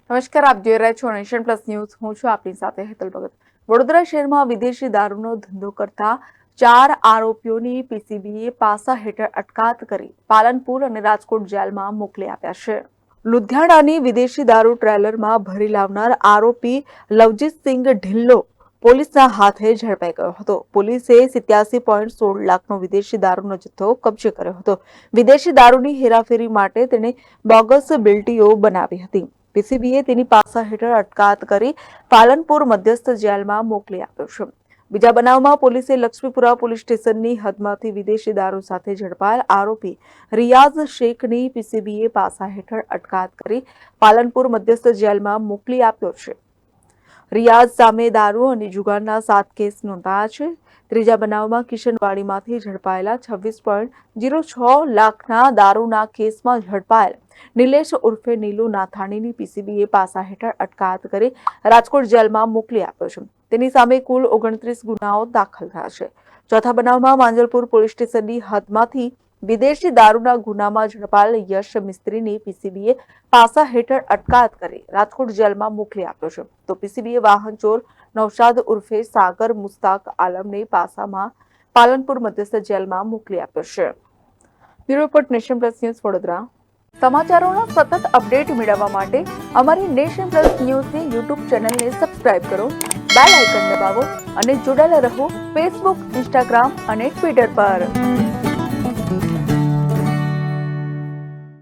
નમસ્કાર, આપ જોઈ રહ્યા છો નેશન પ્લસ ન્યૂઝ. હું છું આપની સાથે હેતલ ભગત. વડોદરા શહેરમાં વિદેશી દારૂનો ધંધો કરતા 4 આરોપીઓની પીસીબીએ પાસા હેઠળ અટકાયત કરી પાલનપુર અને રાજકોટ જેલમાં મોકલી આપ્યા છે. લુધિયાણાની વિદેશી દારૂ ટ્રેલરમાં ભરી લાવનાર આરોપી લવજીતસિંહ ઢિલ્લો પોલીસના હાથે ઝડપાઈ ગયો હતો. પોલીસે 87.16 લાખનો વિદેશી દારૂનો જથ્થો કબજે કર્યો હતો. વિદેશી દારૂની હેરાફેરી માટે તેણે બોગસ બિલ્ટીઓ બનાવી હતી. પીસીબીએ તેની પાસા હેઠળ અટકાયત કરી પાલનપુર મધ્યસ્થ જેલમાં મોકલી આપ્યો છે. બીજા બનાવમાં પોલીસે લક્ષ્મીપુરા પોલીસ સ્ટેશનની હદમાંથી વિદેશી દારૂ સાથે ઝડપાયેલ આરોપી રિયાઝ શેખની પીસીબીએ પાસા હેઠળ અટકાયત કરી પાલનપુર મધ્યસ્થ જેલમાં મોકલી આપ્યો છે. રિયાઝ સામે દારૂ અને જુગારના 7 કેસ નોંધાયા છે. ત્રીજા બનાવમાં કિશનવાડીમાંથી ઝડપાયેલા 26.06 લાખના દારૂના કેસમાં ઝડપાયેલ નિલેશ ઉર્ફે નીલુ નાથાણીની પીસીબીએ પાસા હેઠળ અટકાયત કરી રાજકોટ જેલમાં મોકલી આપ્યો છે. તેની સામે કુલ 29 ગુનાઓ દાખલ થયા છે. ચોથા બનાવમાં માંજલપુર પોલીસ સ્ટેશનની હદમાંથી વિદેશી દારૂના ગુનામાં ઝડપાયેલ યશ મિસ્ત્રીની પીસીબીએ પાસા હેઠળ અટકાયત કરી રાજકોટ જેલમાં મોકલી આપ્યો છે. તો પીસીબીએ વાહન ચોર નૌશાદ ઉર્ફે સાગર મુસ્તાક આલમને પાસામાં પાલનપુર મધ્યસ્થ જેલમાં મોકલી આપ્યો છે. Bureau report, Nation Plus news, Vadodara. સમાચારોના સતત અપડેટ મેળવવા માટે અમારી નેશન પ્લસ ન્યૂઝની યુટ્યુબ ચેનલને સબસ્ક્રાઇબ કરો, બેલ આઇકન દબાવો અને જોડાયેલા રહો ફેસબુક, ઇન્સ્ટાગ્રામ અને ટ્વિટર પર.